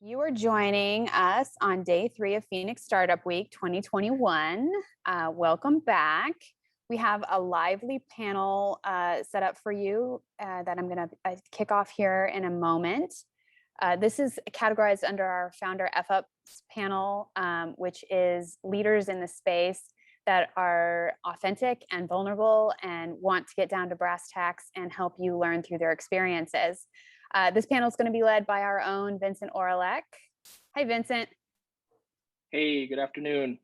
You are joining us on day 3 of Phoenix Startup Week 2021. Welcome back. We have a lively panel set up for you that I'm going to kick off here in a moment. This is categorized under our founder F-Ups panel, which is leaders in the space that are authentic and vulnerable and want to get down to brass tacks and help you learn through their experiences. This panel is going to be led by our own Vincent Orleck. Hi, Vincent. Hey, good afternoon.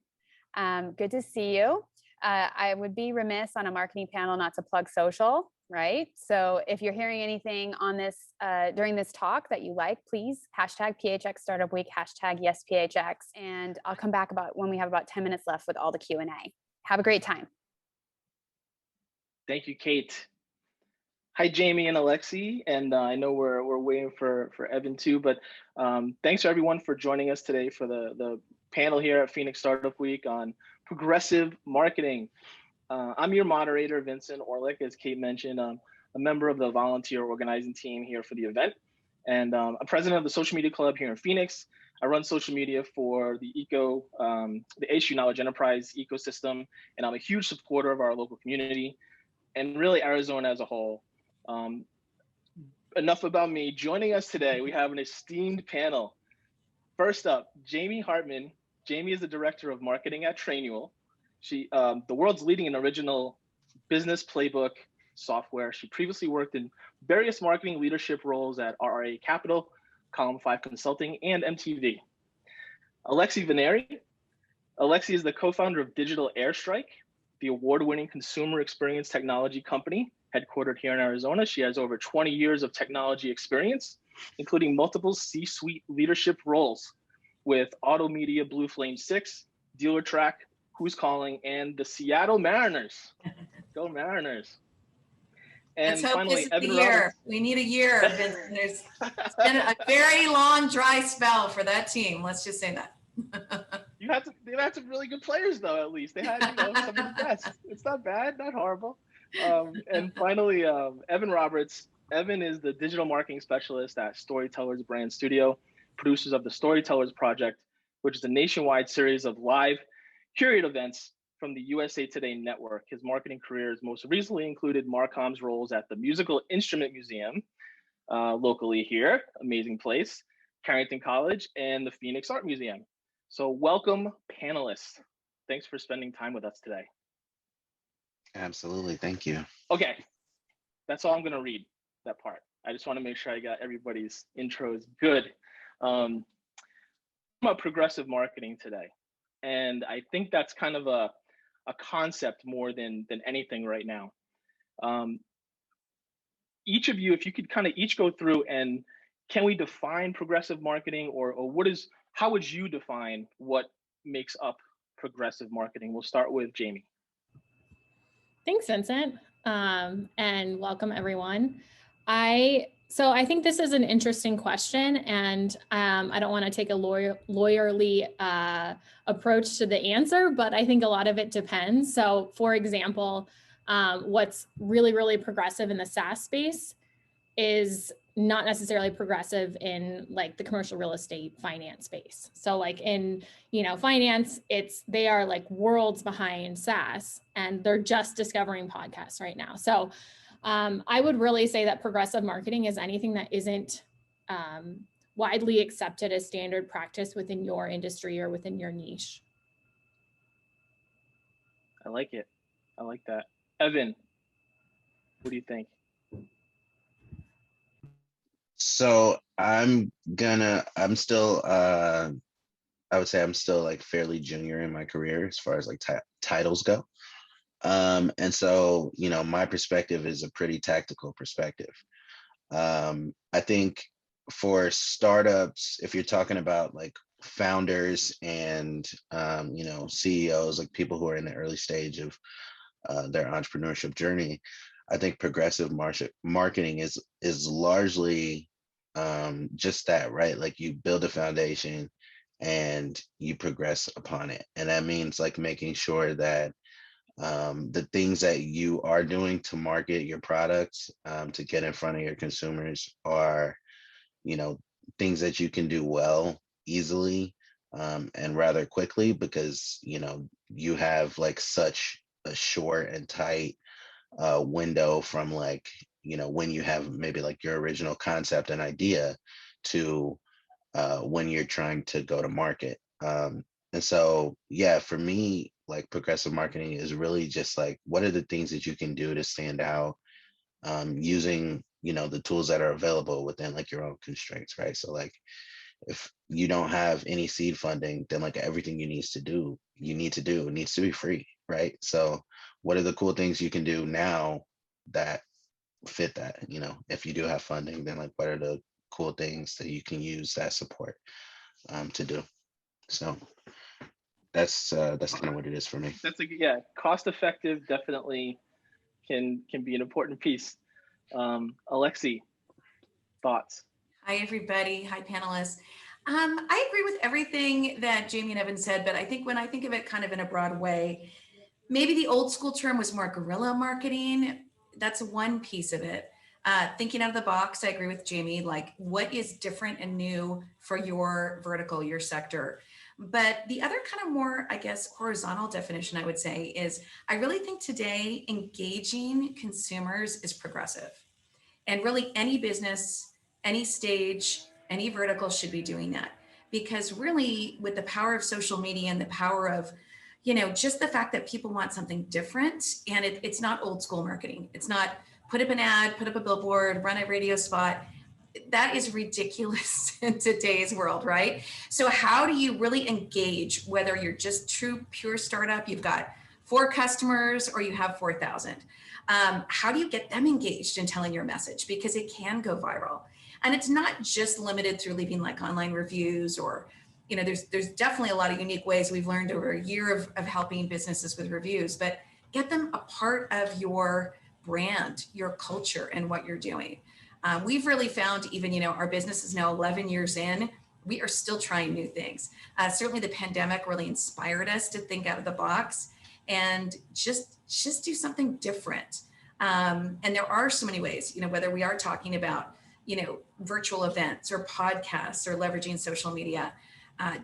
Good to see you. I would be remiss on a marketing panel not to plug social, right? So if you're hearing anything on this during this talk that you like, please hashtag PHX Startup Week, hashtag YesPHX, and I'll come back when we have about 10 minutes left with all the Q&A. Have a great time. Thank you, Kate. Hi, Jamie and Alexi, and I know we're waiting for Evan too, but thanks to everyone for joining us today for the panel here at Phoenix Startup Week on progressive marketing. I'm your moderator, Vincent Orleck, as Kate mentioned. I'm a member of the volunteer organizing team here for the event, and I'm president of the social media club here in Phoenix. I run social media for the ASU Knowledge Enterprise ecosystem, and I'm a huge supporter of our local community and really Arizona as a whole. Enough about me. Joining us today, we have an esteemed panel. First up, Jami Hartmann. Jami is the director of marketing at Trainual. She, the world's leading and original business playbook software. She previously worked in various marketing leadership roles at RRA Capital, Column 5 Consulting, and MTV. Alexi Venneri. Alexi is the co-founder of Digital Airstrike, the award-winning consumer experience technology company headquartered here in Arizona. She has over 20 years of technology experience, including multiple C-suite leadership roles with Auto Media, Blue Flame 6, Dealer Track, Who's Calling, and the Seattle Mariners. Go Mariners. And let's hope this is the year. We need a year. It's been a very long, dry spell for that team. Let's just say that. They've had some really good players, though, at least. They had some of the best. It's not bad, not horrible. And finally, Evan Roberts. Evan is the digital marketing specialist at Storyteller's brand studio, producers of the Storytellers Project, which is a nationwide series of live curated events from the USA Today network. His marketing career has most recently included Marcom's roles at the Musical Instrument Museum, locally here, amazing place, Carrington College, and the Phoenix Art Museum. So welcome, panelists. Thanks for spending time with us today. Absolutely, thank you. Okay, that's all I'm gonna read, that part. I just wanna make sure I got everybody's intros good. About progressive marketing today. And I think that's kind of a concept more than anything right now. Each of you, if you could kind of each go through and can we define progressive marketing or how would you define what makes up progressive marketing? We'll start with Jami. Thanks, Vincent, and welcome everyone. So I think this is an interesting question, and I don't want to take a lawyerly approach to the answer, but I think a lot of it depends. So for example, what's really, really progressive in the SaaS space is not necessarily progressive in like the commercial real estate finance space. So like in, finance, they are like worlds behind SaaS and they're just discovering podcasts right now. So I would really say that progressive marketing is anything that isn't widely accepted as standard practice within your industry or within your niche. I like it. I like that. Evan, what do you think? So I would say I'm still like fairly junior in my career as far as like titles go. And so, my perspective is a pretty tactical perspective. I think for startups, if you're talking about like founders and, CEOs, like people who are in the early stage of their entrepreneurship journey, I think progressive marketing is largely just that, right? Like you build a foundation and you progress upon it. And that means like making sure that the things that you are doing to market your products, to get in front of your consumers are, things that you can do well, easily, and rather quickly, because you have like such a short and tight window from like when you have maybe like your original concept and idea to when you're trying to go to market. And so, yeah, for me, like progressive marketing is really just like, what are the things that you can do to stand out, using, the tools that are available within like your own constraints, right? So like, if you don't have any seed funding, then like everything you need to do needs to be free, right? So what are the cool things you can do now that fit that? If you do have funding, then like what are the cool things that you can use that support to do? So that's kind of what it is for me. That's cost effective definitely can be an important piece. Alexi, thoughts? Hi, everybody. Hi, panelists. I agree with everything that Jami and Evan said, but I think when I think of it kind of in a broad way, maybe the old school term was more guerrilla marketing. That's one piece of it. Thinking out of the box, I agree with Jami, like what is different and new for your vertical, your sector. But the other kind of more, I guess, horizontal definition I would say is I really think today engaging consumers is progressive. And really any business, any stage, any vertical should be doing that. Because really with the power of social media and the power of, just the fact that people want something different, and it's not old school marketing. It's not put up an ad, put up a billboard, run a radio spot. That is ridiculous in today's world, right? So how do you really engage, whether you're just pure startup, you've got 4 customers or you have 4,000? How do you get them engaged in telling your message? Because it can go viral. And it's not just limited through leaving like online reviews or, there's definitely a lot of unique ways we've learned over a year of helping businesses with reviews, but get them a part of your brand, your culture, and what you're doing. We've really found even, our business is now 11 years in, we are still trying new things. Certainly the pandemic really inspired us to think out of the box and just do something different. And there are so many ways, whether we are talking about, virtual events or podcasts or leveraging social media.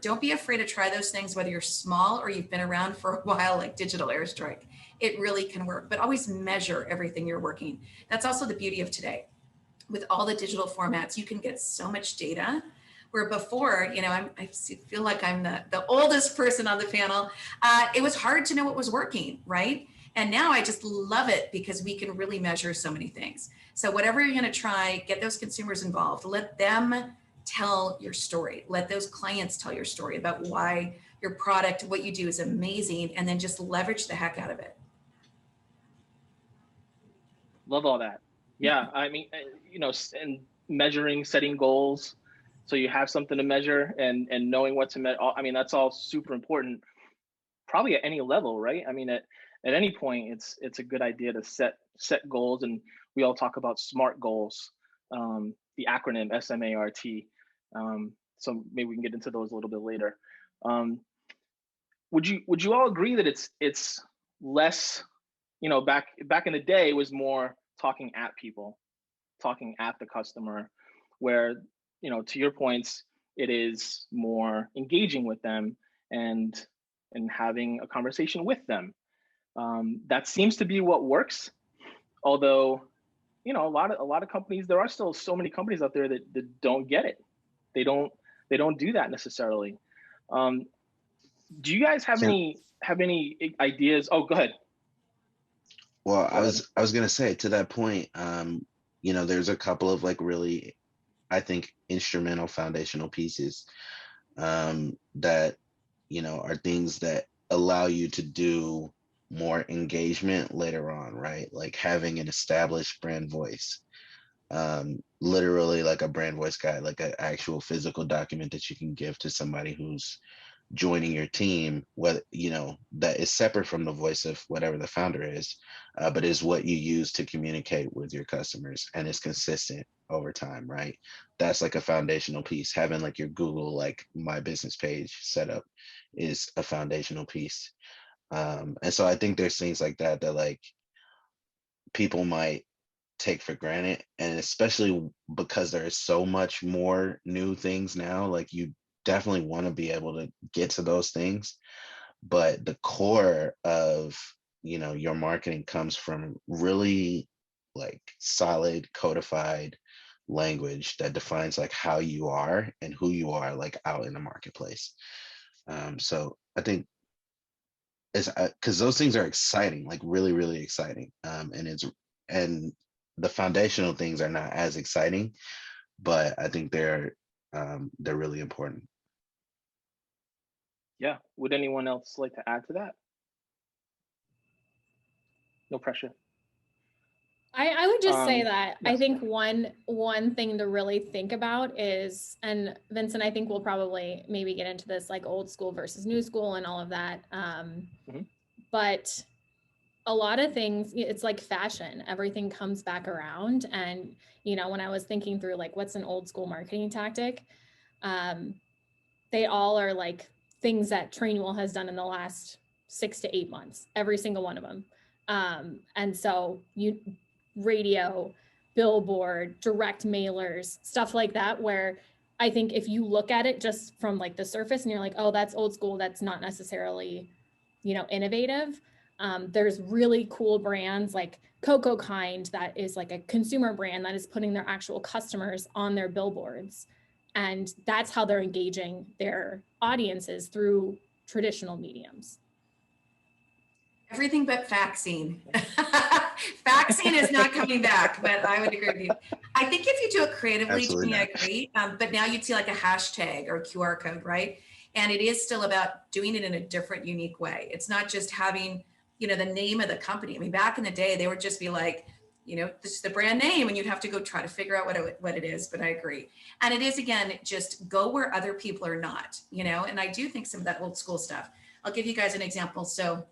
Don't be afraid to try those things, whether you're small or you've been around for a while, like Digital Airstrike. It really can work, but always measure everything you're working. That's also the beauty of today. With all the digital formats, you can get so much data. Where before, I feel like I'm the oldest person on the panel. It was hard to know what was working, right? And now I just love it because we can really measure so many things. So whatever you're going to try, get those consumers involved. Let them tell your story. Let those clients tell your story about why your product, what you do is amazing, and then just leverage the heck out of it. Love all that. Yeah, I mean, and measuring, setting goals, so you have something to measure and knowing what to measure. I mean, that's all super important, probably at any level, right? I mean, at any point, it's a good idea to set goals, and we all talk about SMART goals, the acronym SMART. So maybe we can get into those a little bit later. Would you all agree that it's less, back in the day it was more talking at people, talking at the customer, where, to your points, it is more engaging with them and having a conversation with them. That seems to be what works. Although, a lot of companies, there are still so many companies out there that don't get it. They don't do that necessarily. Do you guys have any ideas? Oh, go ahead. Well, I was gonna say, to that point, there's a couple of like really, I think, instrumental foundational pieces that are things that allow you to do more engagement later on, right? Like having an established brand voice, literally like a brand voice guide, like an actual physical document that you can give to somebody who's joining your team, whether that is separate from the voice of whatever the founder is, but is what you use to communicate with your customers, and is consistent over time, right? That's like a foundational piece. Having like your Google like My Business page set up is a foundational piece. And so I think there's things like that like people might take for granted, and especially because there is so much more new things now. Like, you definitely want to be able to get to those things, but the core of, you know, your marketing comes from really like solid codified language that defines like how you are and who you are like out in the marketplace. So I think it's because those things are exciting, like really, really exciting. And the foundational things are not as exciting, but I think they're really important. Yeah. Would anyone else like to add to that? No pressure. I would just say that I yes. think one thing to really think about is, and Vincent, I think we'll probably maybe get into this, like old school versus new school and all of that. But a lot of things, it's like fashion, everything comes back around. And, you know, when I was thinking through like what's an old school marketing tactic, they all are like things that Trainual has done in the last 6 to 8 months, every single one of them. And so radio, billboard, direct mailers, stuff like that, where I think if you look at it just from like the surface and you're like, oh, that's old school, that's not necessarily, you know, innovative. There's really cool brands like Coco Kind, that is like a consumer brand that is putting their actual customers on their billboards. And that's how they're engaging their audiences through traditional mediums. Everything but faxing. Faxing is not coming back, but I would agree with you. I think if you do it creatively, Jami, I agree. But now you'd see like a hashtag or a QR code, right? And it is still about doing it in a different, unique way. It's not just having, you know, the name of the company. I mean, back in the day, they would just be like, you know, this is the brand name, and you'd have to go try to figure out what it is. But I agree. And it is, again, just go where other people are not, you know, and I do think some of that old school stuff. I'll give you guys an example. So,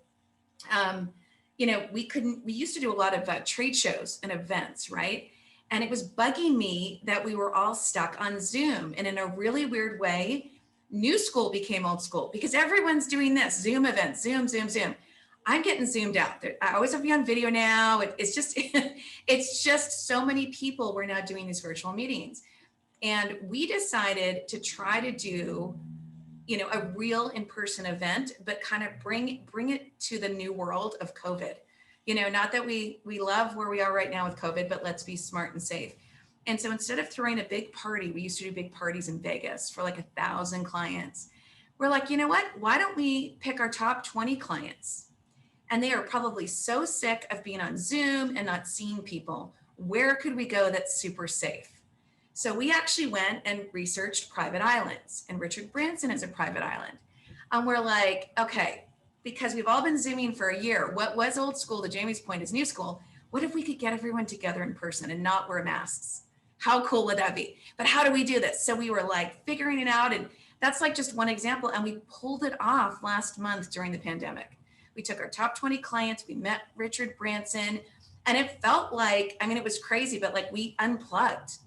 you know, we used to do a lot of trade shows and events, right? And it was bugging me that we were all stuck on Zoom. And in a really weird way, new school became old school because everyone's doing this Zoom events, Zoom. I'm getting zoomed out. I always have to be on video now. It's just, it's just so many people were now doing these virtual meetings. And we decided to try to do, you know, a real in-person event, but kind of bring it to the new world of COVID. You know, not that we love where we are right now with COVID, but let's be smart and safe. And so instead of throwing a big party, we used to do big parties in Vegas for like 1,000 clients. We're like, you know what? Why don't we pick our top 20 clients? And they are probably so sick of being on Zoom and not seeing people. Where could we go that's super safe? So we actually went and researched private islands, and Richard Branson is a private island. And we're like, okay, because we've all been Zooming for a year, what was old school, to Jami's point, is new school. What if we could get everyone together in person and not wear masks? How cool would that be? But how do we do this? So we were like figuring it out, and that's like just one example. And we pulled it off last month during the pandemic. We took our top 20 clients, we met Richard Branson, and it felt like, I mean, it was crazy, but like we unplugged.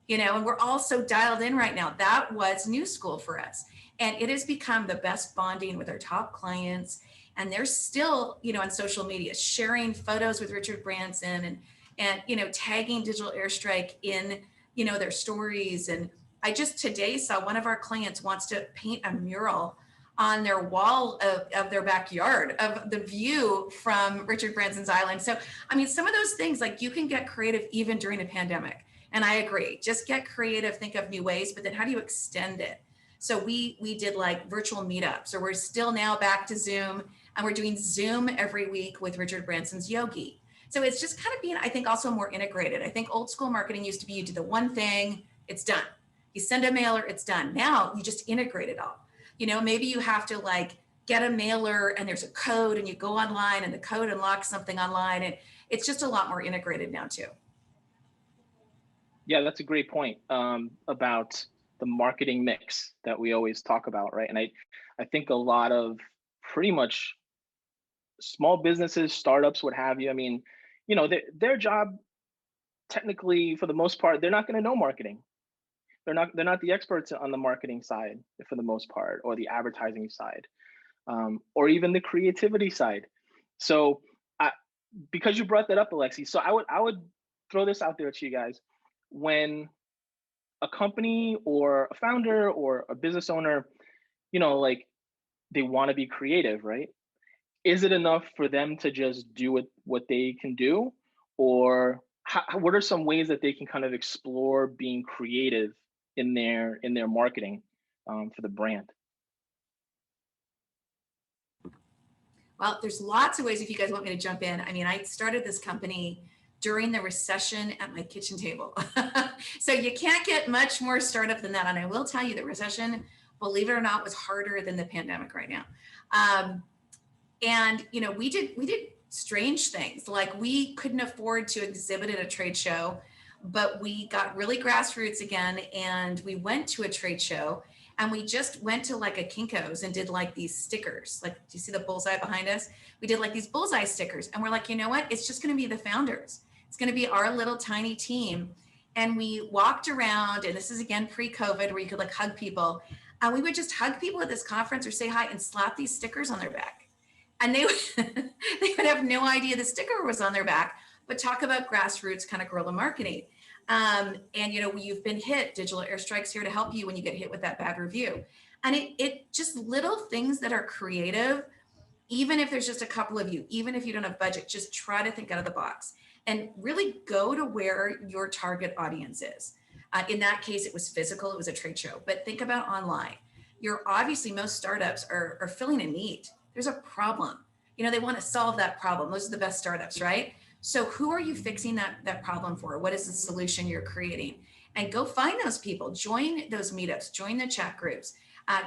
You know, and we're all so dialed in right now. That was new school for us. And it has become the best bonding with our top clients. And they're still, you know, on social media, sharing photos with Richard Branson and, you know, tagging Digital Airstrike in, you know, their stories. And I just today saw one of our clients wants to paint a mural on their wall of their backyard, of the view from Richard Branson's island. So, I mean, some of those things, like you can get creative even during a pandemic. And I agree, just get creative, think of new ways, but then how do you extend it? So we did like virtual meetups, or we're still now back to Zoom, and we're doing Zoom every week with Richard Branson's Yogi. So it's just kind of being, I think, also more integrated. I think old school marketing used to be, you do the one thing, it's done. You send a mailer, it's done. Now you just integrate it all. You know, maybe you have to like get a mailer and there's a code and you go online and the code unlocks something online. And it's just a lot more integrated now too. Yeah, that's a great point about the marketing mix that we always talk about, right? And I think a lot of pretty much small businesses, startups, what have you, I mean, you know, their job, technically, for the most part, they're not going to know marketing. They're not the experts on the marketing side for the most part, or the advertising side, or even the creativity side. So because you brought that up, Alexi, so I would throw this out there to you guys. When a company or a founder or a business owner, like they want to be creative, right? Is it enough for them to just do what they can do? Or what are some ways that they can kind of explore being creative in their marketing for the brand? Well, there's lots of ways if you guys want me to jump in. I mean, I started this company during the recession at my kitchen table. So you can't get much more startup than that. And I will tell you the recession, believe it or not, was harder than the pandemic right now. And we did strange things. Like we couldn't afford to exhibit at a trade show, but we got really grassroots again. And we went to a trade show and we just went to like a Kinko's and did like these stickers. Like, do you see the bullseye behind us? We did like these bullseye stickers. And we're like, you know what? It's just going to be the founders. It's going to be our little tiny team. And we walked around, and this is again pre-COVID, where you could like hug people. And we would just hug people at this conference or say hi and slap these stickers on their back. And they would have no idea the sticker was on their back, but talk about grassroots kind of guerrilla marketing. And you've been hit, digital airstrikes here to help you when you get hit with that bad review. And it just little things that are creative, even if there's just a couple of you, even if you don't have budget, just try to think out of the box and really go to where your target audience is. In that case, it was physical, it was a trade show, but think about online. Most startups are filling a need. There's a problem. They want to solve that problem. Those are the best startups, right? So who are you fixing that problem for? What is the solution you're creating? And go find those people, join those meetups, join the chat groups,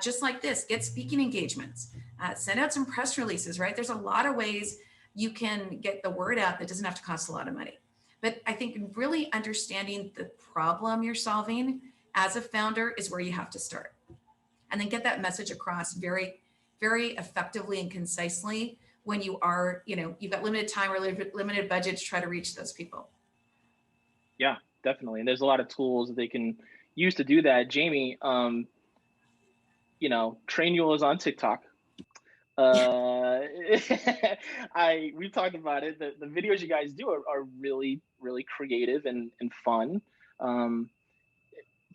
just like this, get speaking engagements, send out some press releases, right? There's a lot of ways you can get the word out that doesn't have to cost a lot of money. But I think really understanding the problem you're solving as a founder is where you have to start. And then get that message across very, very effectively and concisely when you are, you've got limited time or limited budget to try to reach those people. Yeah, definitely. And there's a lot of tools that they can use to do that. Jami, Trainual is on TikTok. We've talked about it. The videos you guys do are really, really creative and fun.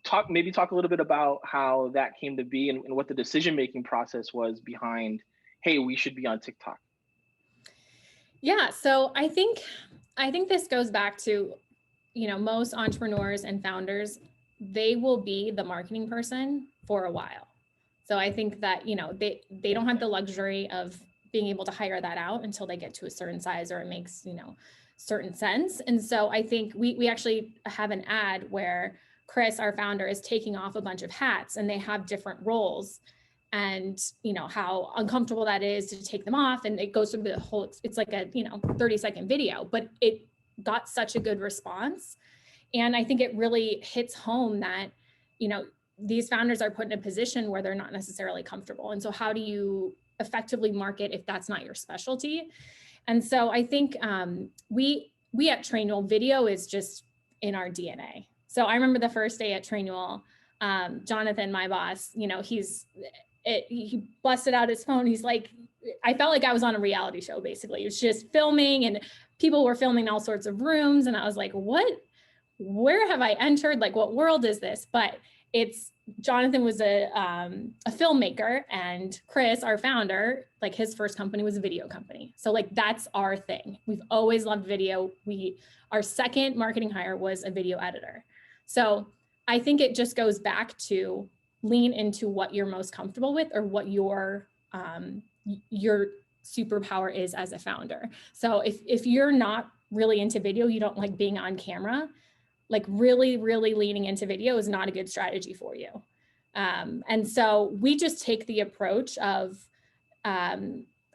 Talk a little bit about how that came to be and what the decision-making process was behind, hey, we should be on TikTok. Yeah, so I think this goes back to, most entrepreneurs and founders, they will be the marketing person for a while. So I think that, they don't have the luxury of being able to hire that out until they get to a certain size or it makes, certain sense. And so I think we actually have an ad where Chris, our founder, is taking off a bunch of hats and they have different roles and, how uncomfortable that is to take them off. And it goes through the whole, it's like a, 30-second video, but it got such a good response. And I think it really hits home that, these founders are put in a position where they're not necessarily comfortable. And so how do you effectively market if that's not your specialty? And so I think we at Trainual, video is just in our DNA. So I remember the first day at Trainual, Jonathan, my boss, he busted out his phone. He's like, I felt like I was on a reality show, basically. It was just filming and people were filming all sorts of rooms. And I was like, where have I entered? Like, what world is this? But Jonathan was a filmmaker, and Chris, our founder, like his first company was a video company. So like, that's our thing. We've always loved video. Our second marketing hire was a video editor. So I think it just goes back to lean into what you're most comfortable with or what your superpower is as a founder. So if you're not really into video, you don't like being on camera, like really, really leaning into video is not a good strategy for you. And so we just take the approach of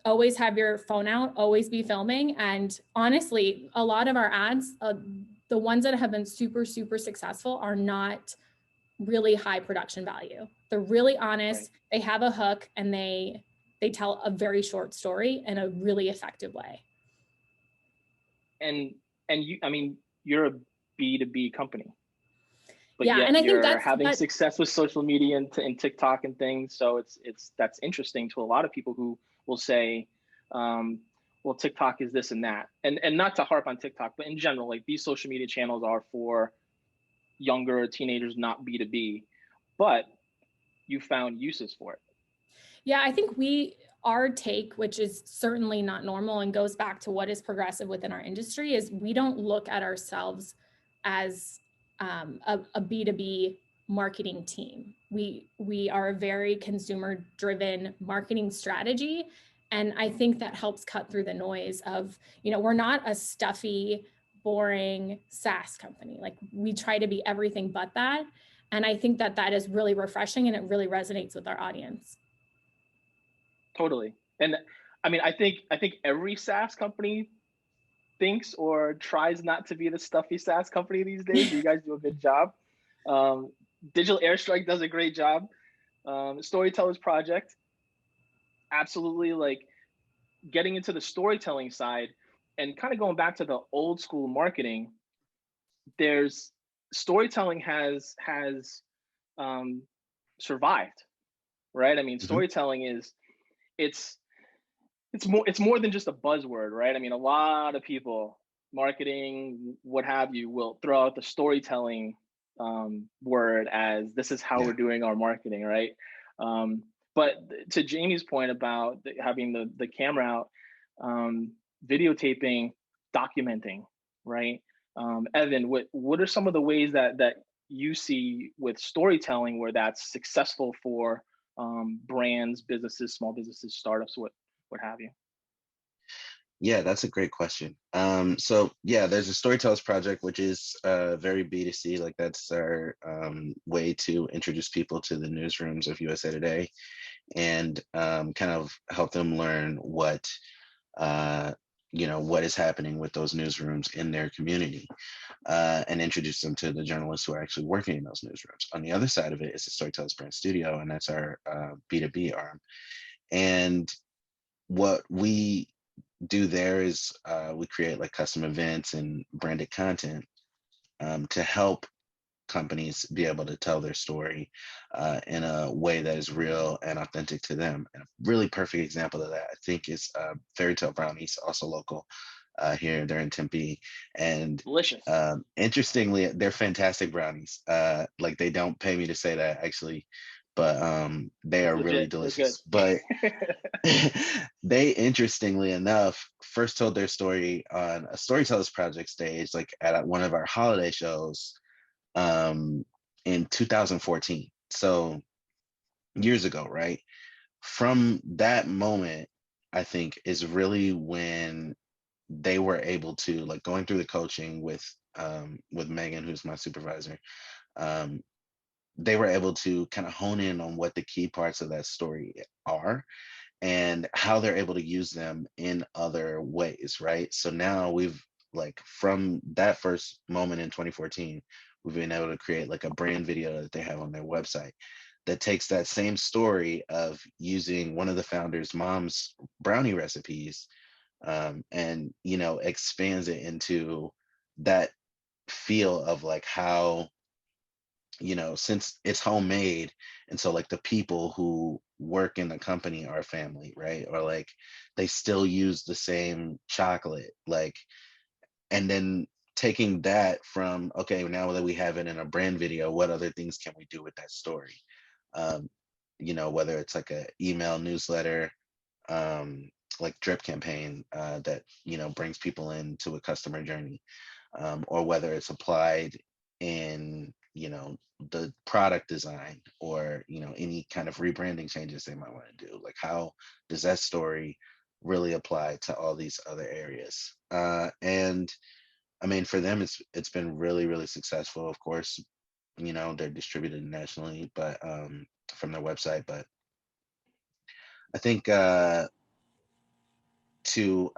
always have your phone out, always be filming. And honestly, a lot of our ads, the ones that have been super, super successful are not really high production value. They're really honest. Right. They have a hook and they tell a very short story in a really effective way. And you're a B2B company, but yeah, yet and I think you're having success with social media and TikTok and things. So that's interesting to a lot of people who will say, well, well, TikTok is this and that. And not to harp on TikTok, but in general, like these social media channels are for younger teenagers, not B2B, but you found uses for it. Yeah, I think our take, which is certainly not normal and goes back to what is progressive within our industry, is we don't look at ourselves as a B2B marketing team. We are a very consumer driven marketing strategy. And I think that helps cut through the noise of, we're not a stuffy, boring SaaS company. Like, we try to be everything but that. And I think that is really refreshing and it really resonates with our audience. Totally. And I mean, I think every SaaS company thinks or tries not to be the stuffy SaaS company these days. You guys do a good job. Digital Airstrike does a great job. Storyteller's Project, absolutely, like getting into the storytelling side and kind of going back to the old school marketing. There's storytelling has survived, right? I mean, storytelling is it's more than just a buzzword, right? I mean, a lot of people, marketing, what have you, will throw out the storytelling word as this is how we're doing our marketing, right? But to Jamie's point about having the camera out, videotaping, documenting, right? Evan, what are some of the ways that you see with storytelling where that's successful for brands, businesses, small businesses, startups, what have you? Yeah, that's a great question. So yeah, there's a Storytellers Project, which is very B2C. Like, that's our way to introduce people to the newsrooms of USA Today and kind of help them learn what what is happening with those newsrooms in their community, and introduce them to the journalists who are actually working in those newsrooms. On the other side of it is the Storytellers Brand Studio, and that's our B2B arm. And what we do there is we create like custom events and branded content to help companies be able to tell their story in a way that is real and authentic to them. And a really perfect example of that, I think, is Fairy Tale Brownies, also local here. They're in Tempe, and delicious. Interestingly, they're fantastic brownies. Like, they don't pay me to say that, actually, but they are legit, really delicious. But they, interestingly enough, first told their story on a Storytellers Project stage, like at one of our holiday shows in 2014. So years ago, right? From that moment, I think, is really when they were able to, like, going through the coaching with Megan, who's my supervisor, they were able to kind of hone in on what the key parts of that story are and how they're able to use them in other ways, right? So now we've, like, from that first moment in 2014, we've been able to create like a brand video that they have on their website that takes that same story of using one of the founders' mom's brownie recipes, and expands it into that feel of like how, since it's homemade, and so like the people who work in the company are family, right? Or like they still use the same chocolate, like, and then taking that from, okay, now that we have it in a brand video, what other things can we do with that story? Whether it's like a email newsletter, like drip campaign that brings people into a customer journey, or whether it's applied in the product design, or any kind of rebranding changes they might want to do. Like, how does that story really apply to all these other areas? And I mean, for them, it's been really, really successful. Of course, they're distributed nationally, but from their website. But I think I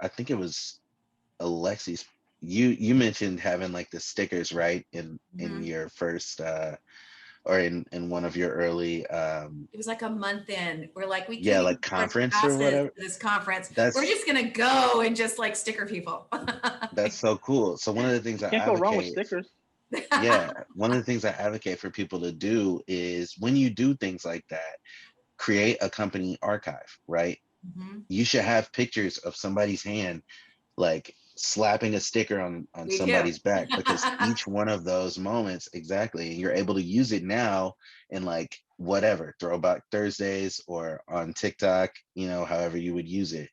think it was Alexi's. You mentioned having like the stickers, right, in your first or in one of your early it was like a month in. We're like, we yeah, can't like conference or whatever. this conference. We're just gonna go and just like sticker people. That's so cool. So one of the things I can't go wrong with stickers. Yeah, one of the things I advocate for people to do is, when you do things like that, create a company archive, right? Mhm. You should have pictures of somebody's hand like slapping a sticker on We do. somebody's back, because each one of those moments, exactly, you're able to use it now in like whatever, Throwback Thursdays or on TikTok, you know, however you would use it.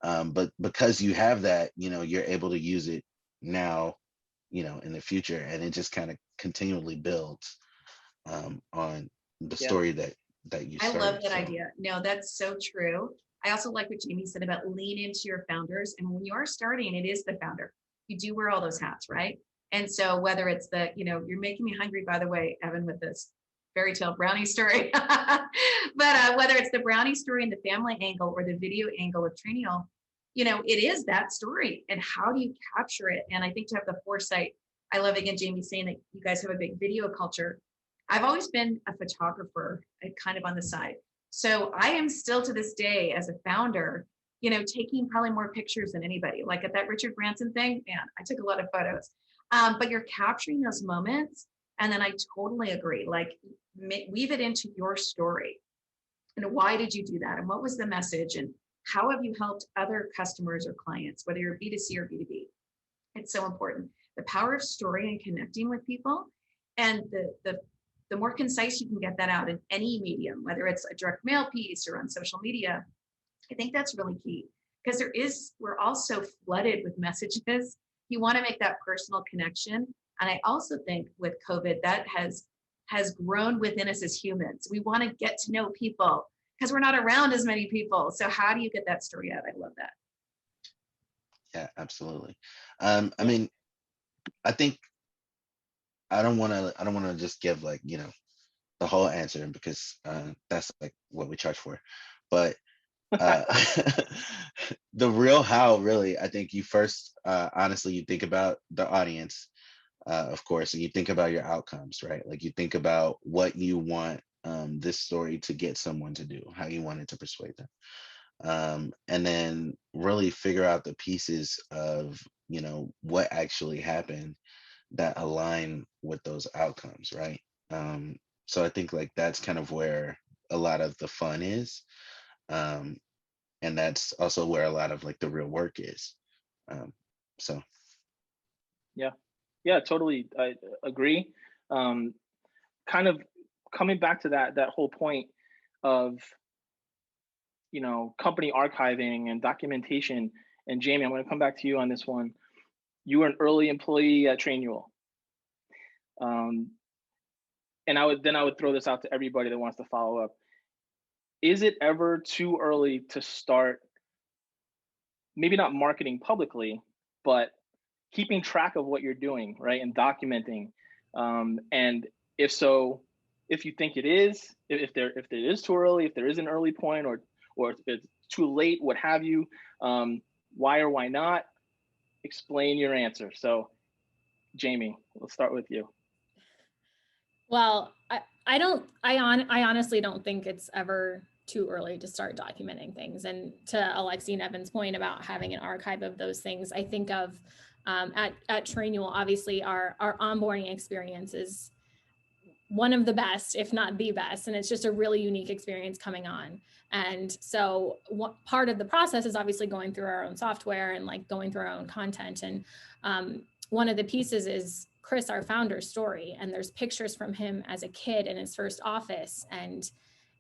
But because you have that, you know, you're able to use it now, you know, in the future, and it just kind of continually builds on the Yeah. story that you I started. love that So, idea. No, that's so true. I also like what Jamie said about lean into your founders. And when you are starting, it is the founder. You do wear all those hats, right? And so whether it's the, you know, you're making me hungry, by the way, Evan, with this fairy tale brownie story, but whether it's the brownie story and the family angle or the video angle of Trainual, you know, it is that story. And how do you capture it? And I think to have the foresight, I love again, Jamie saying that you guys have a big video culture. I've always been a photographer, kind of on the side. So I am still to this day as a founder, you know, taking probably more pictures than anybody. Like at that Richard Branson thing, man, I took a lot of photos. But you're capturing those moments. And then I totally agree. Like weave it into your story. And why did you do that? And what was the message? And how have you helped other customers or clients, whether you're B2C or B2B? It's so important. The power of story and connecting with people, and the more concise you can get that out in any medium, whether it's a direct mail piece or on social media, I think that's really key, because we're all so flooded with messages. You want to make that personal connection. And I also think with COVID, that has grown within us as humans. We want to get to know people because we're not around as many people. So how do you get that story out? I love that. yeah, absolutely. I mean, I think I don't want to just give like, you know, the whole answer, because that's like what we charge for. But uh, the real how, really, I think you first, honestly, you think about the audience, of course, and you think about your outcomes, right? Like you think about what you want this story to get someone to do, how you want it to persuade them. And then really figure out the pieces of, you know, what actually happened that align with those outcomes, right? So I think like that's kind of where a lot of the fun is. And that's also where a lot of like the real work is. So Yeah, totally. I agree. Kind of coming back to that whole point of, you know, company archiving and documentation. And Jamie, I'm going to come back to you on this one. You were an early employee at Trainual. And I would throw this out to everybody that wants to follow up. Is it ever too early to start, maybe not marketing publicly, but keeping track of what you're doing, right? And documenting. And if so, if you think it is, if it is too early, if there is an early point, or if it's too late, what have you, why or why not? Explain your answer. So Jamie, let's start with you. Well, I honestly don't think it's ever too early to start documenting things. And to Alexi and Evan's point about having an archive of those things, I think of at Trainual, obviously our onboarding experience is one of the best, if not the best. And it's just a really unique experience coming on. And so what part of the process is obviously going through our own software and like going through our own content. And one of the pieces is Chris, our founder's story. And there's pictures from him as a kid in his first office. And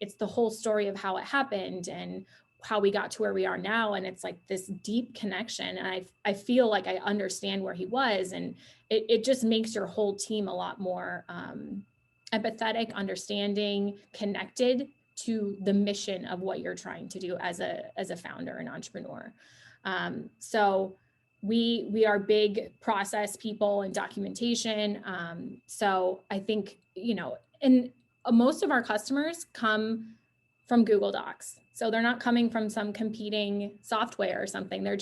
it's the whole story of how it happened and how we got to where we are now. And it's like this deep connection. And I feel like I understand where he was. And it just makes your whole team a lot more empathetic, understanding, connected to the mission of what you're trying to do as a founder and entrepreneur. So we are big process people and documentation. So I think, you know, and most of our customers come from Google Docs. So they're not coming from some competing software or something. They're,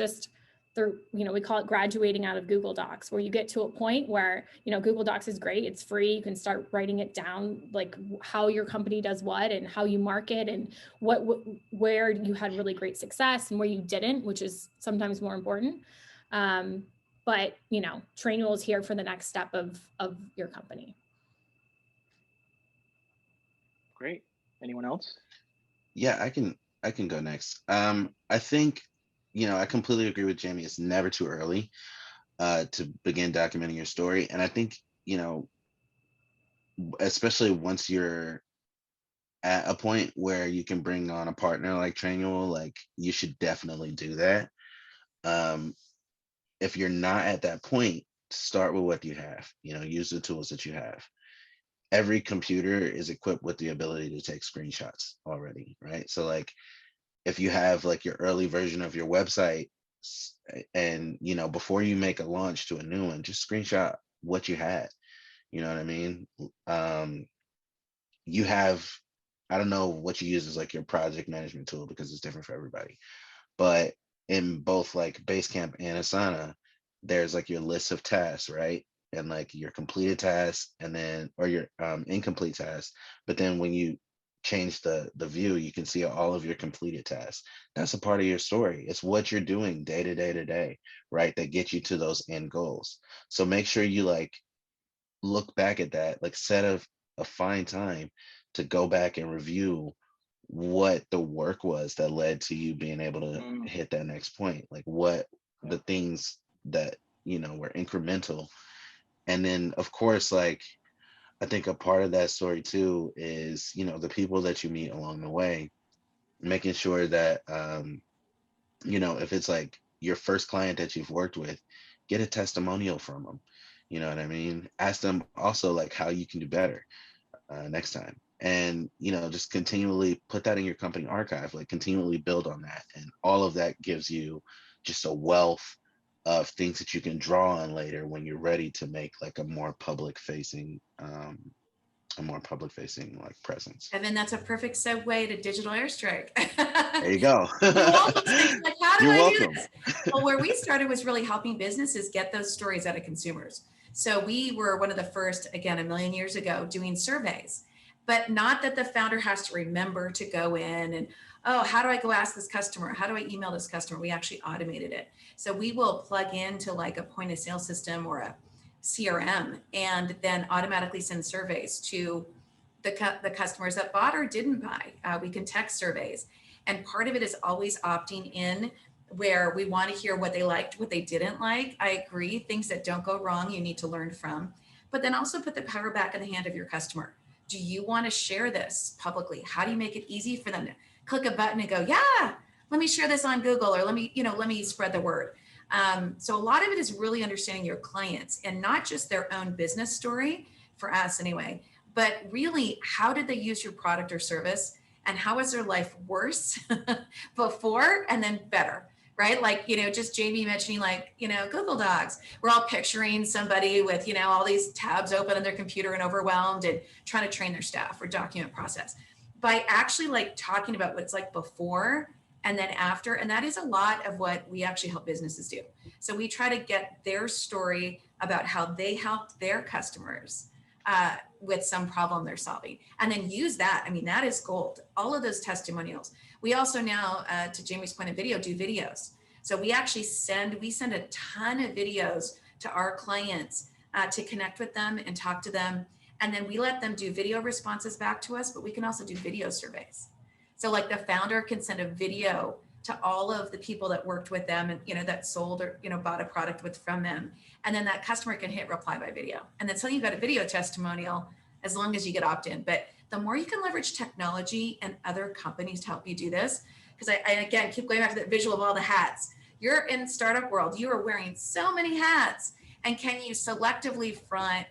you know, we call it graduating out of Google Docs, where you get to a point where, you know, Google Docs is great. It's free. You can start writing it down, like how your company does what and how you market and where you had really great success and where you didn't, which is sometimes more important. But, you know, Trainual is here for the next step of your company. Great. Anyone else? yeah, I can go next. I think, I completely agree with Jamie. It's never too early to begin documenting your story. And I think, especially once you're at a point where you can bring on a partner like Trainual, like you should definitely do that. Um, if you're not at that point, start with what you have, use the tools that you have. Every computer is equipped with the ability to take screenshots already, right? So like if you have like your early version of your website and before you make a launch to a new one, just screenshot what you had. You know what I mean? um you have, I don't know what you use as like your project management tool because it's different for everybody, but in both like Basecamp and Asana, there's like your list of tasks, right? And like your completed tasks and then or your incomplete tasks. But then when you change the view, you can see all of your completed tasks. That's a part of your story. It's what you're doing day to day to day, right? That gets you to those end goals. So make sure you like look back at that, like set a fine time to go back and review what the work was that led to you being able to hit that next point, like what the things that were incremental. And then of course, like I think a part of that story too is the people that you meet along the way, making sure that if it's like your first client that you've worked with, get a testimonial from them. You know what I mean? Ask them also like how you can do better next time. And just continually put that in your company archive, like continually build on that. And all of that gives you just a wealth of things that you can draw on later when you're ready to make like a more public facing like presence. And then that's a perfect segue to digital airstrike. There you go. You almost think like, how do You're I welcome. do this? Well, where we started was really helping businesses get those stories out of consumers. So we were one of the first, again, a million years ago, doing surveys, but not that the founder has to remember to go in and, oh, how do I go ask this customer? How do I email this customer? We actually automated it. So we will plug into like a point of sale system or a CRM and then automatically send surveys to the customers that bought or didn't buy. We can text surveys. And part of it is always opting in where we want to hear what they liked, what they didn't like. I agree, things that don't go wrong, you need to learn from, but then also put the power back in the hand of your customer. Do you want to share this publicly? How do you make it easy for them to click a button and go, yeah, let me share this on Google, or let me spread the word. So a lot of it is really understanding your clients and not just their own business story, for us anyway, but really, how did they use your product or service? And how is their life worse before and then better, right? Like, just Jamie mentioning like, Google Docs. We're all picturing somebody with, all these tabs open on their computer and overwhelmed and trying to train their staff or document process. By actually like talking about what it's like before and then after, and that is a lot of what we actually help businesses do. So we try to get their story about how they helped their customers with some problem they're solving, and then use that. I mean, that is gold. All of those testimonials. We also now, to Jamie's point of video, do videos. So we actually send a ton of videos to our clients to connect with them and talk to them. And then we let them do video responses back to us, but we can also do video surveys. So like the founder can send a video to all of the people that worked with them and, that sold or, bought a product from them. And then that customer can hit reply by video. And then so you've got a video testimonial as long as you get opt-in. But the more you can leverage technology and other companies to help you do this, because I again, keep going back to that visual of all the hats. You're in startup world, you are wearing so many hats. And can you selectively find,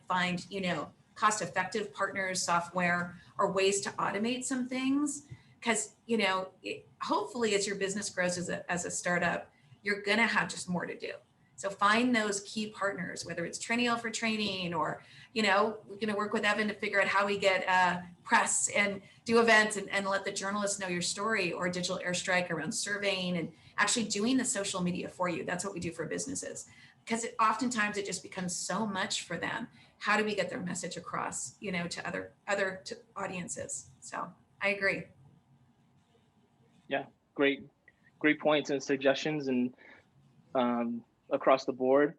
cost-effective partners, software, or ways to automate some things? Because, hopefully as your business grows as a startup, you're going to have just more to do. So find those key partners, whether it's Trainual for training or, we're going to work with Evan to figure out how we get press and do events and let the journalists know your story, or digital airstrike around surveying and actually doing the social media for you. That's what we do for businesses, because oftentimes it just becomes so much for them. How do we get their message across, to other audiences? So I agree. Yeah, great points and suggestions, and across the board.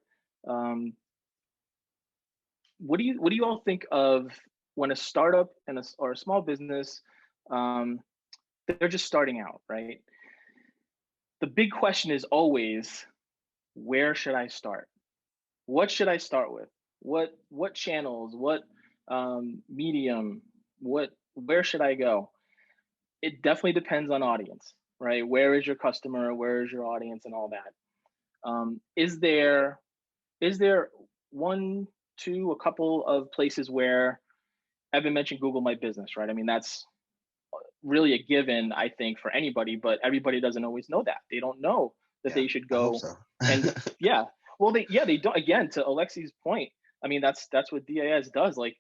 What do you all think of when a startup or a small business they're just starting out, right? The big question is always, where should I start? What should I start with? What channels? What medium? Where should I go? It definitely depends on audience, right? Where is your customer? Where is your audience, and all that? Is there one, two, a couple of places where Evan mentioned Google My Business, right? I mean, that's really a given, I think, for anybody, but everybody doesn't always know that. They don't know that they should I hope go. so. And yeah, well, they don't. Again, to Alexi's point, I mean, that's what DAS does. Like,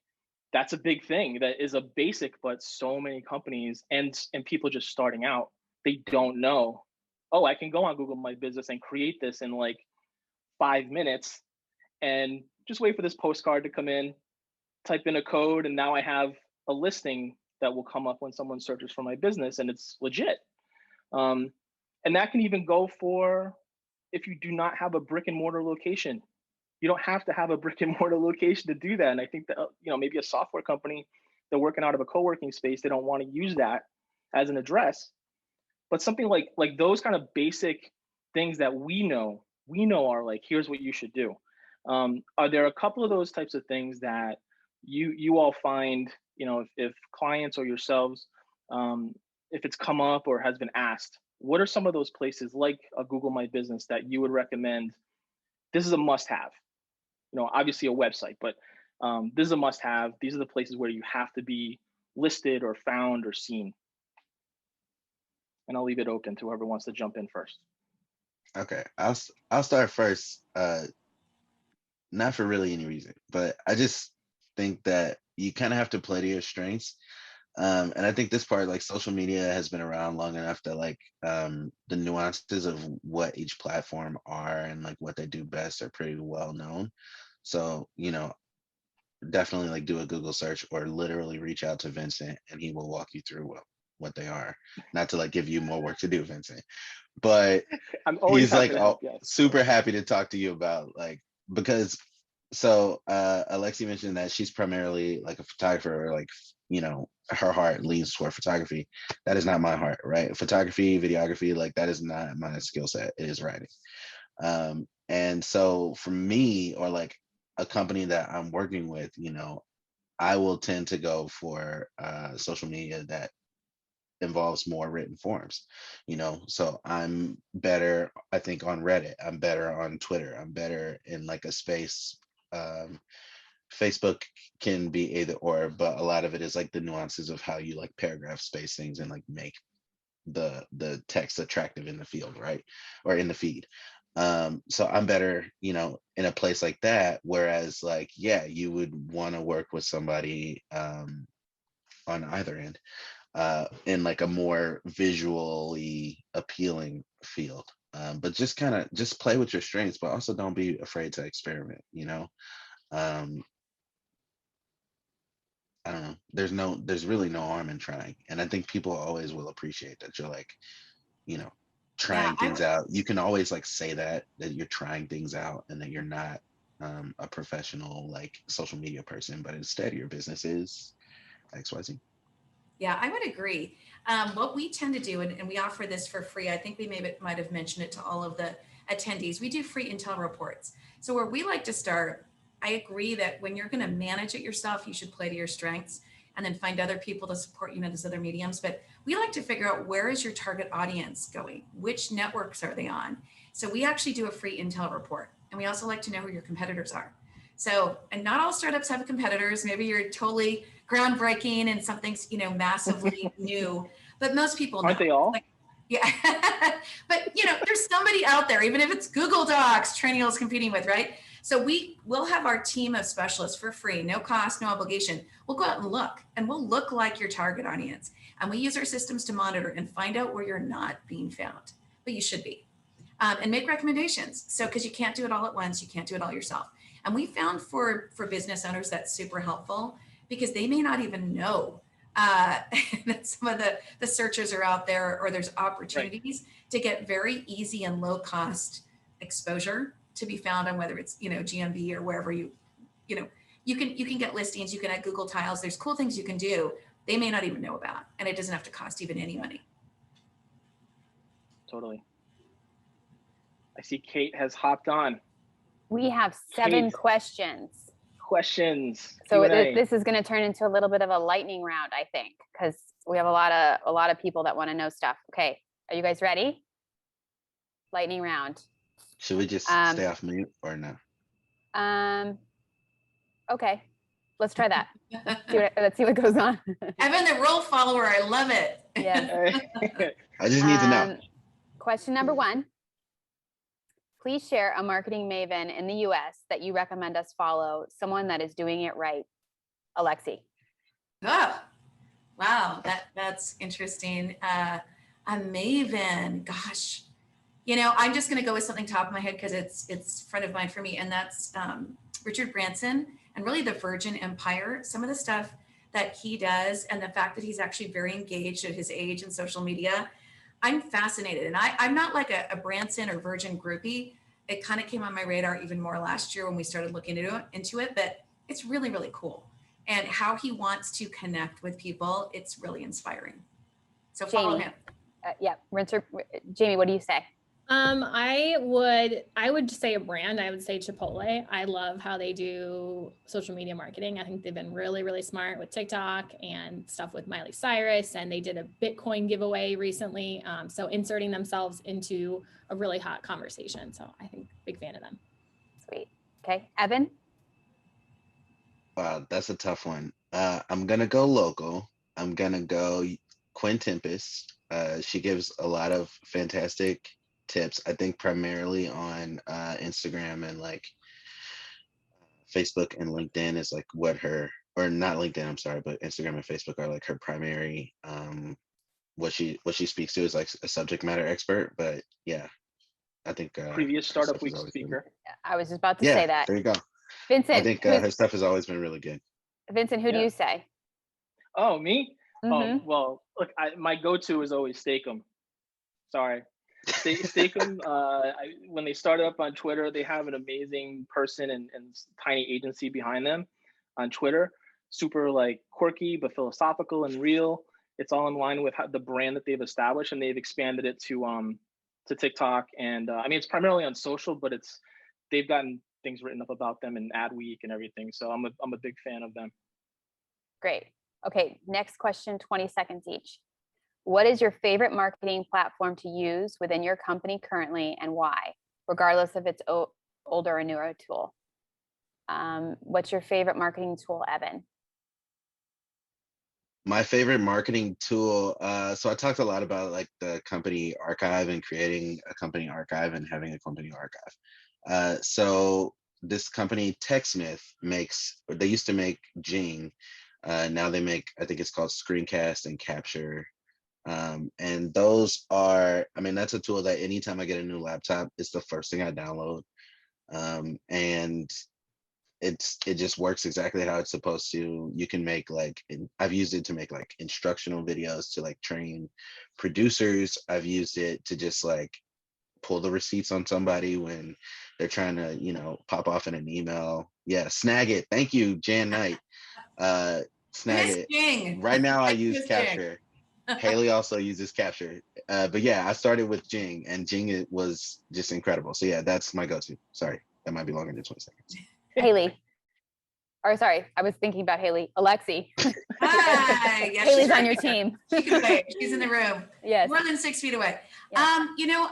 that's a big thing. That is a basic, but so many companies and people just starting out, they don't know. Oh, I can go on Google My Business and create this in like 5 minutes, and just wait for this postcard to come in, type in a code, and now I have a listing that will come up when someone searches for my business, and it's legit. And that can even go for if you do not have a brick and mortar location. You don't have to have a brick and mortar location to do that. And I think that, maybe a software company, they're working out of a co-working space, they don't want to use that as an address. But something like those kind of basic things that we know are like, here's what you should do. Are there a couple of those types of things that you all find, if clients or yourselves, if it's come up or has been asked, what are some of those places like a Google My Business that you would recommend? This is a must-have. Obviously a website, but this is a must-have. These are the places where you have to be listed or found or seen. And I'll leave it open to whoever wants to jump in first. Okay, I'll start first. Not for really any reason, but I just think that you kind of have to play to your strengths. And I think this part, like, social media has been around long enough that like the nuances of what each platform are and like what they do best are pretty well known. So, definitely like do a Google search or literally reach out to Vincent and he will walk you through what they are. Not to like give you more work to do, Vincent, but I'm always he's like yes. super happy to talk to you about like, because so Alexi mentioned that she's primarily like a photographer, or like, her heart leans toward photography. That is not my heart, right? Photography, videography, like that is not my skill set. It is writing. And so for me, or like a company that I'm working with, I will tend to go for social media that involves more written forms, so I'm better, I think, on Reddit. I'm better on Twitter. I'm better in like a space. Facebook can be either or, but a lot of it is like the nuances of how you like paragraph space things and like make the text attractive in the field, right? Or in the feed. So I'm better, in a place like that. Whereas like, yeah, you would want to work with somebody on either end in like a more visually appealing field. But just play with your strengths, but also don't be afraid to experiment, I don't know. There's really no harm in trying. And I think people always will appreciate that you're like, trying things out. You can always like say that you're trying things out and that you're not a professional like social media person, but instead your business is XYZ. Yeah, I would agree. What we tend to do, and we offer this for free, I think we might have mentioned it to all of the attendees, we do free intel reports. So where we like to start, I agree that when you're going to manage it yourself, you should play to your strengths and then find other people to support, those other mediums. But we like to figure out, where is your target audience going? Which networks are they on? So we actually do a free intel report. And we also like to know who your competitors are. So, and not all startups have competitors. Maybe you're totally groundbreaking and something's, massively new, but most people know. Aren't they all? Like, yeah. But, there's somebody out there, even if it's Google Docs, Trainual is competing with, right? So we'll have our team of specialists for free, no cost, no obligation. We'll go out and look, and we'll look like your target audience. And we use our systems to monitor and find out where you're not being found, but you should be, and make recommendations. So, because you can't do it all at once, you can't do it all yourself. And we found for business owners, that's super helpful, because they may not even know that some of the searches are out there, or there's opportunities to get very easy and low cost exposure to be found on, whether it's, GMB or wherever you can get listings, you can add Google tiles. There's cool things you can do they may not even know about, and it doesn't have to cost even any money. Totally. I see Kate has hopped on. We have 7 Kate. questions. So this is going to turn into a little bit of a lightning round, I think, because we have a lot of people that want to know stuff. Okay, are you guys ready? Lightning round. Should we just stay off mute or no? Okay, let's try that. Let's see what goes on. Evan, the rule follower, I love it. Yes. I just need to know. Question number 1. Please share a marketing maven in the US that you recommend us follow, someone that is doing it right. Alexi. Oh, wow, that's interesting. A maven, gosh. You know, I'm just going to go with something top of my head because it's front of mind for me, and that's Richard Branson and really the Virgin Empire. Some of the stuff that he does and the fact that he's actually very engaged at his age in social media, I'm fascinated. And I'm not like a Branson or Virgin groupie. It kind of came on my radar even more last year when we started looking into it, but it's really, really cool. And how he wants to connect with people, it's really inspiring. So follow him. Yeah, Jamie, what do you say? I would say a brand. I would say Chipotle. I love how they do social media marketing. I think they've been really, really smart with TikTok and stuff with Miley Cyrus, and they did a Bitcoin giveaway recently. So inserting themselves into a really hot conversation. So I think big fan of them. Sweet. Okay, Evan. Wow, that's a tough one. I'm gonna go local. I'm gonna go Quinn Tempest. She gives a lot of fantastic tips, I think primarily on Instagram and like Facebook and LinkedIn is like what her, or not LinkedIn, I'm sorry, but Instagram and Facebook are like her primary, what she speaks to is like a subject matter expert. But yeah, I think previous Startup Week speaker. I was just about to say that. There you go. Vincent. I think her stuff has always been really good. Vincent, who do you say? Oh, me? Mm-hmm. Well, look, my go-to is always Steakum. Sorry. Steakum, when they started up on Twitter, they have an amazing person and tiny agency behind them on Twitter. Super like quirky, but philosophical and real. It's all in line with the brand that they've established, and they've expanded it to TikTok. And I mean, it's primarily on social, but they've gotten things written up about them in Adweek and everything. So I'm a big fan of them. Great. Okay, next question, 20 seconds each. What is your favorite marketing platform to use within your company currently, and why, regardless if it's older or newer tool? What's your favorite marketing tool, Evan? My favorite marketing tool. So I talked a lot about like the company archive and creating a company archive and having a company archive. So this company TechSmith they used to make Jing. Now they make, I think it's called Screencast and Capture. And those are, I mean, that's a tool that anytime I get a new laptop, it's the first thing I download. And it just works exactly how it's supposed to. You can make I've used it to make like instructional videos to like train producers. I've used it to just like pull the receipts on somebody when they're trying to, pop off in an email. Yeah, Snagit. Thank you, Jan Knight. Snagit. Right now I use Capture. Haley also uses Capture. But yeah, I started with Jing, and Jing was just incredible. So yeah, that's my go-to. Sorry, that might be longer than 20 seconds. Haley. Or sorry, I was thinking about Haley. Alexi. Hi. Yeah, Haley's on your team. She can wait. She's in the room. Yes. More than 6 feet away. Yes.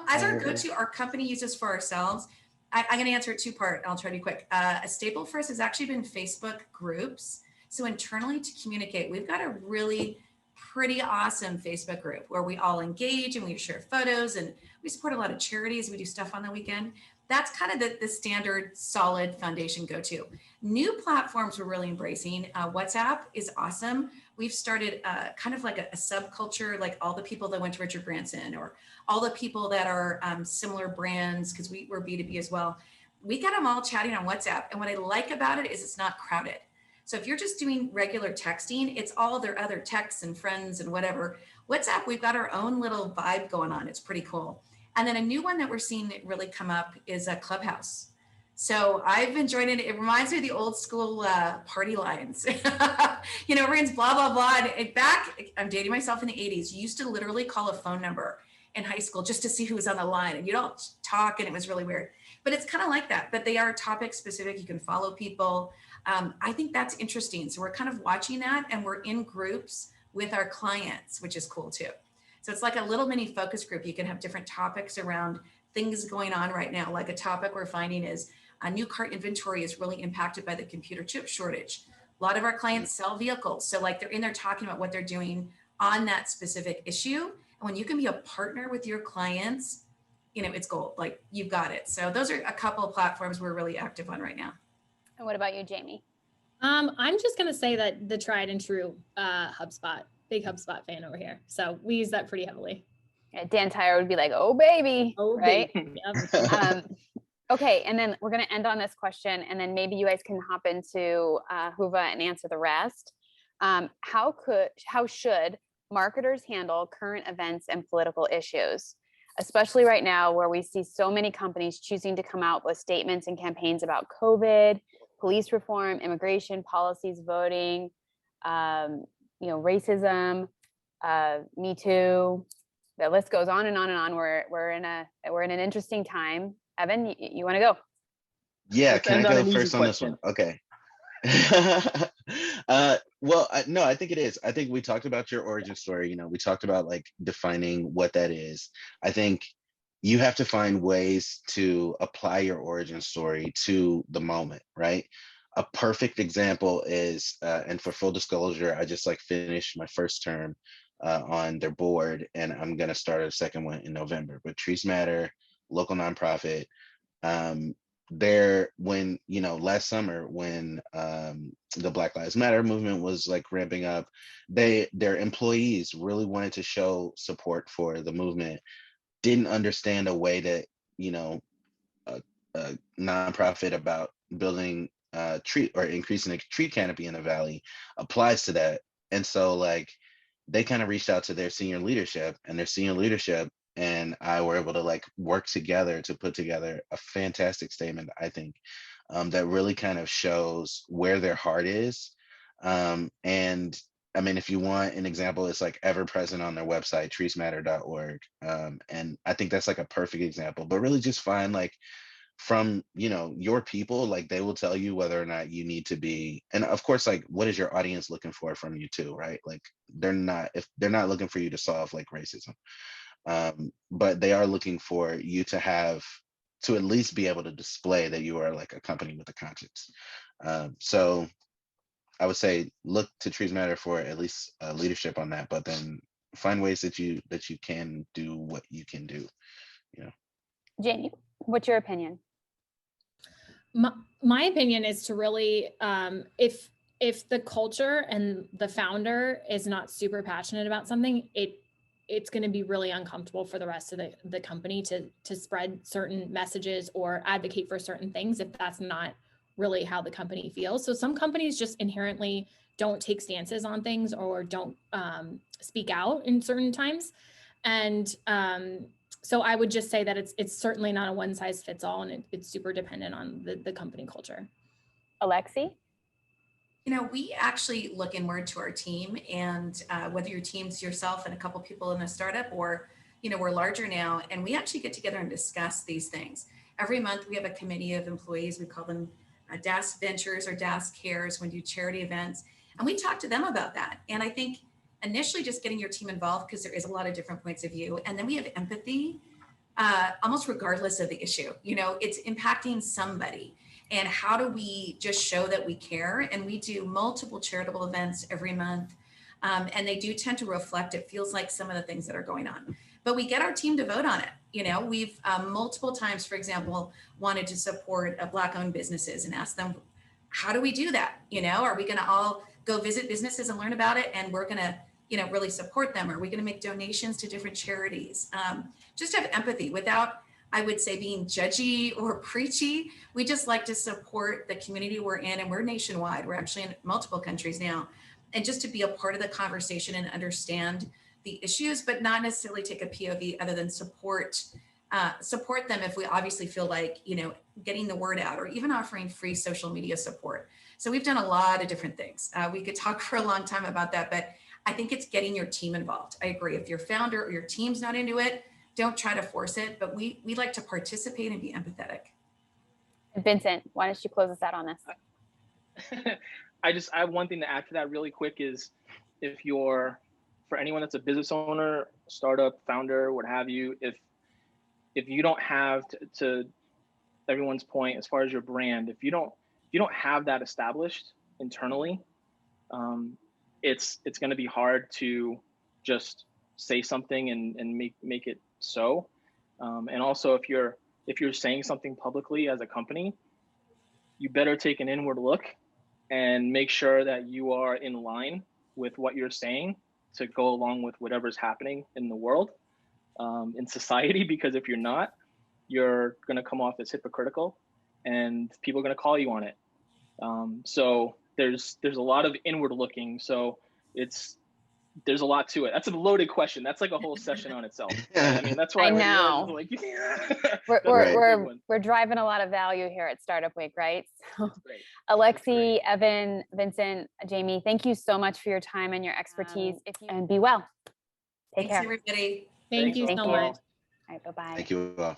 As our go-to, our company uses for ourselves. I'm going to answer it 2-part. I'll try to be quick. A staple for us has actually been Facebook groups. So internally to communicate, we've got a really pretty awesome Facebook group where we all engage and we share photos, and we support a lot of charities. We do stuff on the weekend. That's kind of the standard solid foundation go-to. New platforms we're really embracing. WhatsApp is awesome. We've started kind of like a subculture, like all the people that went to Richard Branson or all the people that are similar brands, because we're B2B as well. We got them all chatting on WhatsApp. And what I like about it is it's not crowded. So if you're just doing regular texting, it's all their other texts and friends and whatever. WhatsApp, we've got our own little vibe going on. It's pretty cool. And then a new one that we're seeing really come up is a Clubhouse. So I've enjoyed it. It reminds me of the old school party lines. Everyone's blah, blah, blah. And back, I'm dating myself in the 80s, you used to literally call a phone number in high school just to see who was on the line, and you don't talk, and it was really weird. But it's kind of like that, but they are topic specific. You can follow people. I think that's interesting. So we're kind of watching that, and we're in groups with our clients, which is cool too. So it's like a little mini focus group. You can have different topics around things going on right now. Like a topic we're finding is new car inventory is really impacted by the computer chip shortage. A lot of our clients sell vehicles. So like they're in there talking about what they're doing on that specific issue. And when you can be a partner with your clients, you know, it's gold, like you've got it. So those are a couple of platforms we're really active on right now. And what about you, Jami? I'm just going to say that the tried and true HubSpot, big HubSpot fan over here. So we use that pretty heavily. Yeah, Dan Tyler would be like, oh, baby, Oh, right? baby. Yep. Okay, and then we're going to end on this question, and then maybe you guys can hop into Huva and answer the rest. How should marketers handle current events and political issues, especially right now where we see so many companies choosing to come out with statements and campaigns about COVID, police reform, immigration policies, voting, racism, Me Too. The list goes on and on and on. We're in an interesting time. Evan, you want to go? Yeah, Let's can I end on go an easy first on this question. one? Okay. No, I think it is. I think we talked about your origin story. You know, we talked about like defining what that is. I think you have to find ways to apply your origin story to the moment, right? A perfect example is, and for full disclosure, I just like finished my first term on their board, and I'm gonna start a second one in November. But Trees Matter, local nonprofit, when last summer when the Black Lives Matter movement was like ramping up, their employees really wanted to show support for the movement, didn't understand a way that a nonprofit about building tree or increasing a tree canopy in the valley applies to that. And so like they kind of reached out to their senior leadership, and their senior leadership and I were able to like work together to put together a fantastic statement, I think, that really kind of shows where their heart is. And I mean, if you want an example, it's like ever present on their website, treesmatter.org. And I think that's like a perfect example, but really just find like from, your people, like they will tell you whether or not you need to be, and of course, like, what is your audience looking for from you too, right? Like if they're not looking for you to solve like racism. But they are looking for you to at least be able to display that you are like a company with a conscience. So I would say look to Trees Matter for at least leadership on that, but then find ways that you can do what you can do. Jami, what's your opinion? My opinion is to really, if the culture and the founder is not super passionate about something, it's going to be really uncomfortable for the rest of the company to spread certain messages or advocate for certain things if that's not really how the company feels. So some companies just inherently don't take stances on things or don't speak out in certain times. And so I would just say that it's certainly not a one size fits all, and it's super dependent on the company culture. Alexi? We actually look inward to our team, and whether your team's yourself and a couple people in a startup, or, we're larger now, and we actually get together and discuss these things. Every month we have a committee of employees. We call them DAS Ventures or DAS Cares when we do charity events. And we talk to them about that. And I think initially just getting your team involved, because there is a lot of different points of view. And then we have empathy, almost regardless of the issue. It's impacting somebody. And how do we just show that we care? And we do multiple charitable events every month. And they do tend to reflect, it feels like, some of the things that are going on. But we get our team to vote on it. We've multiple times, for example, wanted to support Black-owned businesses and ask them, how do we do that? Are we going to all go visit businesses and learn about it? And we're going to, really support them? Are we going to make donations to different charities? Just have empathy without, I would say, being judgy or preachy. We just like to support the community we're in, and we're nationwide. We're actually in multiple countries now. And just to be a part of the conversation and understand the issues, but not necessarily take a POV other than support them if we obviously feel like, getting the word out, or even offering free social media support. So we've done a lot of different things. We could talk for a long time about that, but I think it's getting your team involved. I agree. If your founder or your team's not into it, don't try to force it, but we like to participate and be empathetic. Vincent, why don't you close us out on this? I have one thing to add to that really quick is for anyone that's a business owner, startup, founder, what have you, if you don't have to everyone's point as far as your brand, if you don't have that established internally, it's going to be hard to just say something and make it so. And also if you're saying something publicly as a company, you better take an inward look and make sure that you are in line with what you're saying to go along with whatever's happening in the world, in society, because if you're not, you're going to come off as hypocritical and people are going to call you on it. So there's a lot of inward looking. So there's a lot to it. That's a loaded question. That's like a whole session on itself. I mean, that's why I know. like, we're driving a lot of value here at Startup Week, right? So, Alexi, Evan, Vincent, Jami, thank you so much for your time and your expertise. And be well. Take care. Thanks, everybody. Thank you so much. All right, bye-bye. Thank you all.